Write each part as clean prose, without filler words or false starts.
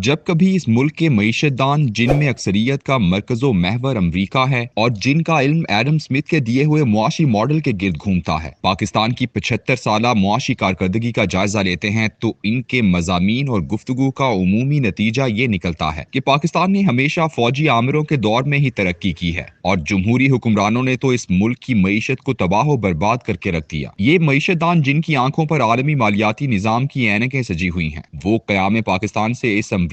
जब कभी इस मुल्क के मईशतदान जिनमें अक्सरियत का मरकज़ो महवर अमरीका है और जिनका इल्म एडम स्मिथ के दिए हुए मुआशी मॉडल के गिर्द घूमता है, पाकिस्तान की 75 साला मुआशी कारकर्दगी का जायजा लेते हैं तो इनके मज़ामीन और गुफ्तगू का उमूमी नतीजा ये निकलता है कि पाकिस्तान ने हमेशा फौजी आमिरों के दौर में ही तरक्की की है और जमहूरी हुक्मरानों ने तो इस मुल्क की मईशत को तबाह बर्बाद करके रख दिया। ये मईशतदान जिनकी आंखों पर आलमी मालियाती निजाम की ऐनकें सजी हुई हैं, वो क़याम पाकिस्तान से इस अमरीकी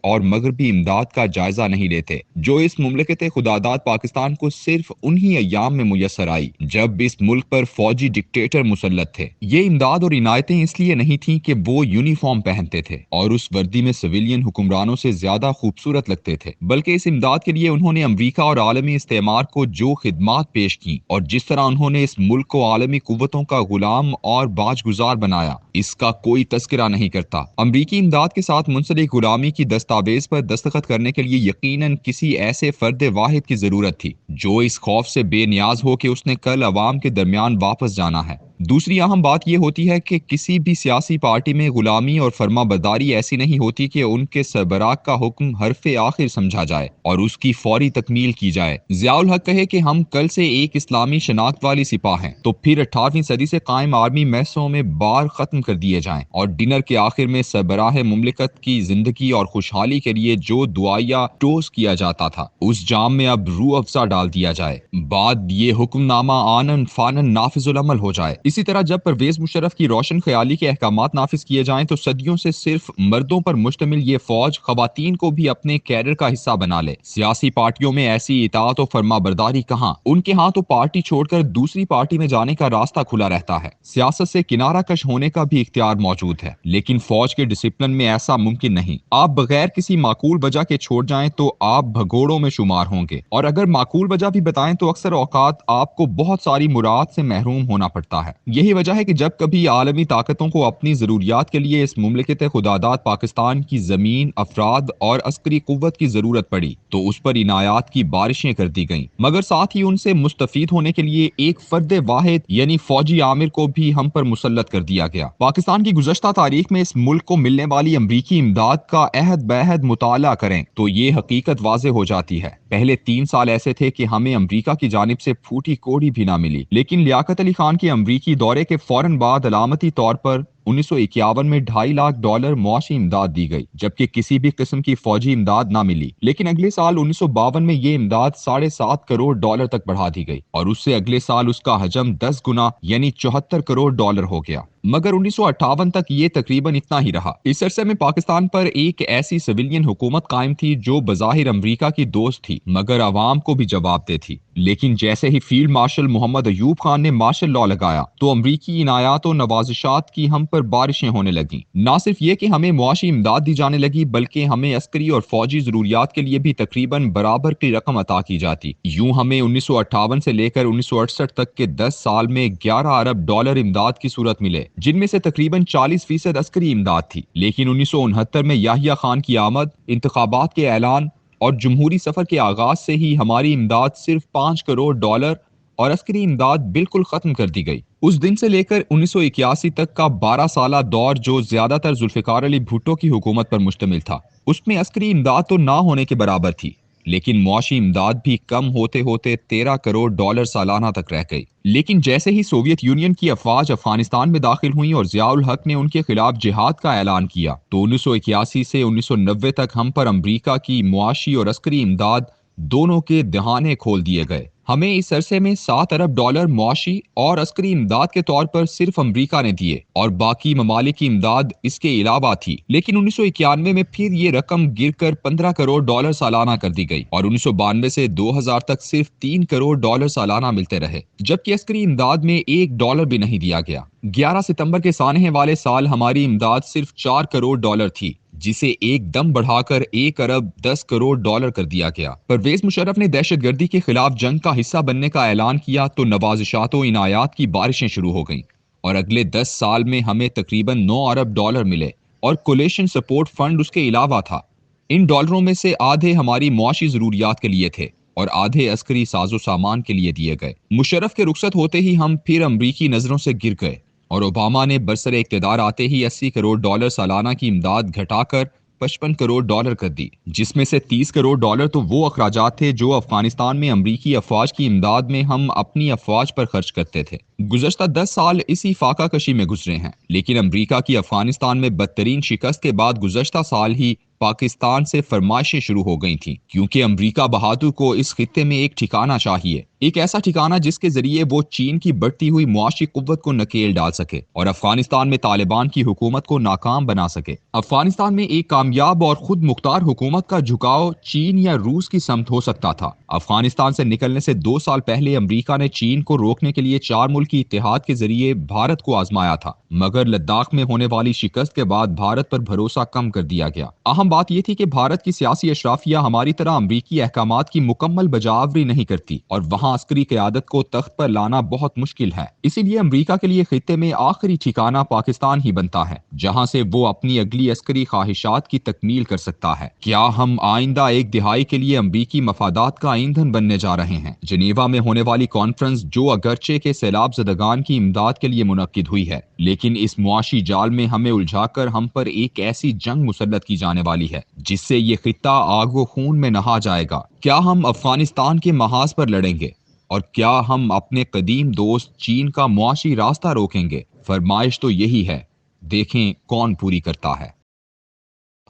और मगरबी इमदाद का जायजा नहीं लेते जो इस मुमलकत खुदादाद पाकिस्तान को सिर्फ उन्हीं अय्याम में मुयसर आई जब इस मुल्क पर फौजी डिक्टेटर मुसल्लत थे। ये इमदाद और इनायतें इसलिए नहीं थीं कि वो यूनिफॉर्म पहनते थे और उस वर्दी में सिविलियन हुक्मरानों से ज्यादा खूबसूरत लगते थे, बल्कि इस इमदाद के लिए उन्होंने अमरीका और आलमी इस्तेमार को जो खिदमात पेश की और जिस तरह उन्होंने इस मुल्क को आलमी कुव्वतों का गुलाम और बाजगुजार बनाया, इसका कोई तस्करा नहीं करता। अमरीकी इमदाद के साथ मुंसलिक गुलामी की दस्तावेज पर दस्तखत करने के लिए यकीनन किसी ऐसे फर्द वाहिद की जरूरत थी जो इस खौफ से बेनियाज हो कि उसने कल अवाम के दरमियान वापस जाना है। दूसरी अहम बात यह होती है कि किसी भी सियासी पार्टी में गुलामी और फर्माबरदारी ऐसी नहीं होती कि उनके सरबराह का हुक्म हरफे आखिर समझा जाए और उसकी फौरी तकमील की जाए। ज़ियाउल हक कहे कि हम कल से एक इस्लामी शनाख्त वाली सिपाह हैं तो फिर 18वीं सदी से कायम आर्मी मैसों में बार खत्म कर दिए जाएं और डिनर के आखिर में सरबराह मुमलिकत की जिंदगी और खुशहाली के लिए जो दुआया टोस्ट किया जाता था उस जाम में अब रूह अफ़ज़ा डाल दिया जाए, बाद ये हुक्मनामा आनन फानन नाफिजुल अमल हो जाए। इसी तरह जब परवेज मुशर्रफ की रोशन ख्याली के अहकामात नाफिज किए जाएं तो सदियों से सिर्फ मर्दों पर मुश्तमिल ये फौज खवातीन को भी अपने कैडर का हिस्सा बना ले। सियासी पार्टियों में ऐसी इताअत और फर्माबरदारी कहाँ, उनके यहाँ तो पार्टी छोड़कर दूसरी पार्टी में जाने का रास्ता खुला रहता है। सियासत से किनारा कश होने का भी इख्तियार मौजूद है, लेकिन फौज के डिसिप्लिन में ऐसा मुमकिन नहीं। आप बगैर किसी माकूल वजह के छोड़ जाएं तो आप भगोड़ों में शुमार होंगे और अगर माकूल वजह भी बताएं तो अक्सर औकात आपको बहुत सारी मुराद से महरूम होना पड़ता है। यही वजह है कि जब कभी आलमी ताकतों को अपनी जरूरियात के लिए इस मुमलिकत खुदादाद पाकिस्तान की जमीन, अफराद और अस्करी कुव्वत की जरूरत पड़ी तो उस पर इनायात की बारिशें कर दी गईं, मगर साथ ही उनसे मुस्तफीद होने के लिए एक फर्द वाहिद यानी फौजी आमिर को भी हम पर मुसल्लत कर दिया गया। पाकिस्तान की गुज़श्ता तारीख में इस मुल्क को मिलने वाली अमरीकी इमदाद का अहद बेहद मुताला करें तो ये हकीकत वाज़े हो जाती है। पहले 3 साल ऐसे थे कि हमें अमरीका की जानिब से फूटी कोड़ी भी ना मिली, लेकिन लियाकत अली खान के अमरीकी दौरे के फौरन बाद अलामती तौर पर 1951 में $2.5 लाख मुआशी इमदाद दी गई, जबकि किसी भी किस्म की फौजी इमदाद ना मिली। लेकिन अगले साल 1952 में ये इमदाद $7.5 करोड़ तक बढ़ा दी गई और उससे अगले साल उसका हजम 10 गुना यानी $74 करोड़ हो गया। मगर 1958 तक ये तकरीबन इतना ही रहा। इस अरसे में पाकिस्तान पर एक ऐसी सिविलियन हुकूमत कायम थी जो बज़ाहिर अमरीका की दोस्त थी मगर अवाम को भी जवाबदेह थी। लेकिन जैसे ही फील्ड मार्शल मोहम्मद अयूब खान ने मार्शल लॉ लगाया तो अमरीकी इनायात और नवाजिशात की हम पर बारिशें होने लगी। ना सिर्फ ये कि हमें मुआशी इमदाद दी जाने लगी बल्कि हमें अस्करी और फौजी जरूरियात के लिए भी तकरीबन बराबर की रकम अता की जाती। यूं हमें 1958 से लेकर 1968 तक के 10 साल में $11 अरब इमदाद की सूरत मिले, जिनमें से तकरीबन 40% अस्करी इमदाद थी। लेकिन 1969 में याहिया खान की आमद, इंतखाबात के ऐलान और जमहूरी सफर के आगाज से ही हमारी इमदाद सिर्फ $5 करोड़ और अस्करी इमदाद बिल्कुल खत्म कर दी गई। उस दिन से लेकर 1981 तक का 12 साला दौर जो ज्यादातर जुल्फिकार अली भुट्टो की हुकूमत पर मुश्तमिल था, उसमें अस्करी इमदाद तो ना होने के बराबर थी, लेकिन मुआशी इमदाद भी कम होते होते $13 करोड़ सालाना तक रह गई। लेकिन जैसे ही सोवियत यूनियन की अफवाज अफगानिस्तान में दाखिल हुई और ज़ियाउल हक ने उनके खिलाफ जिहाद का ऐलान किया तो 1981 से 1990 तक हम पर अमरीका की मुआशी और अस्करी इमदाद दोनों के दहाने खोल दिए गए। हमें इस अरसे में $7 अरब मुआशी और अस्करी इमदाद के तौर पर सिर्फ अमरीका ने दिए और बाकी ममालिक की इमदाद इसके अलावा थी। लेकिन 1991 में फिर ये रकम गिरकर $15 करोड़ सालाना कर दी गई और 1992 से 2000 तक सिर्फ $3 करोड़ सालाना मिलते रहे, जबकि अस्करी इमदाद में $1 भी नहीं दिया गया। 11 सितंबर के सानहे वाले साल हमारी इमदाद सिर्फ $4 करोड़ थी, जिसे एकदम बढ़ाकर $1 अरब 10 करोड़ कर दिया गया। परवेज मुशर्रफ ने दहशतगर्दी के खिलाफ जंग का हिस्सा बनने का ऐलान किया तो नवाजिशात और इनायात की बारिशें शुरू हो गईं और अगले 10 साल में हमें तकरीबन $9 अरब मिले और कोलेशन सपोर्ट फंड उसके अलावा था। इन डॉलरों में से आधे हमारी मुआशी जरूरियात के लिए थे और आधे अस्करी साजो सामान के लिए दिए गए। मुशर्रफ के रुखसत होते ही हम फिर अमरीकी नजरों से गिर गए और ओबामा ने बरसरे इक्तदार आते ही $80 करोड़ सालाना की इमदाद घटाकर 55 करोड़ डॉलर कर दी, जिसमें से 30 करोड़ डॉलर तो वो अखराजात थे जो अफगानिस्तान में अमरीकी अफवाज की इमदाद में हम अपनी अफवाज पर खर्च करते थे। गुज़श्ता 10 साल इसी फाका कशी में गुजरे हैं, लेकिन अमरीका की अफगानिस्तान में बदतरीन शिकस्त के बाद गुज़श्ता साल ही पाकिस्तान से फरमाइशें शुरू हो गई थीं, क्योंकि अमरीका बहादुर को इस खित्ते में एक ठिकाना चाहिए, एक ऐसा ठिकाना जिसके जरिए वो चीन की बढ़ती हुई मुआशी कुव्वत को नकेल डाल सके और अफगानिस्तान में तालिबान की हुकूमत को नाकाम बना सके। अफगानिस्तान में एक कामयाब और खुद मुख्तार हुकूमत का झुकाव चीन या रूस की समत हो सकता था। अफगानिस्तान से निकलने से 2 साल पहले अमरीका ने चीन को रोकने के लिए 4 मुल्की इत्तेहाद के जरिए भारत को आजमाया था, मगर लद्दाख में होने वाली शिकस्त के बाद भारत पर भरोसा कम कर दिया गया। अहम बात यह थी कि भारत की सियासी अशराफिया हमारी तरह अमरीकी अहकामात की मुकम्मल बजावरी नहीं करती और वहां अस्करी क़यादत को तख्त पर लाना बहुत मुश्किल है। इसीलिए अमरीका के लिए खित्ते में आखिरी ठिकाना पाकिस्तान ही बनता है, जहां से वो अपनी अगली अस्करी ख्वाहिशात की तकमील कर सकता है। क्या हम आइंदा एक दिहाई के लिए अमरीकी मफादात का ईंधन बनने जा रहे हैं? जिनेवा में होने वाली कॉन्फ्रेंस, जो अगरचे के सैलाब ज़दगान की इमदाद के लिए मुनक्किद हुई है, लेकिन इस मुआशी जाल में हमें उलझाकर हम पर एक ऐसी जंग मुसल्लत की जाने वाली है जिससे ये खित्ता आगो खून में नहा जाएगा। क्या हम अफगानिस्तान के महाज पर लड़ेंगे और क्या हम अपने कदीम दोस्त चीन का मुआशी रास्ता रोकेंगे? फरमाइश तो यही है, देखें कौन पूरी करता है।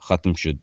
खत्म शुद।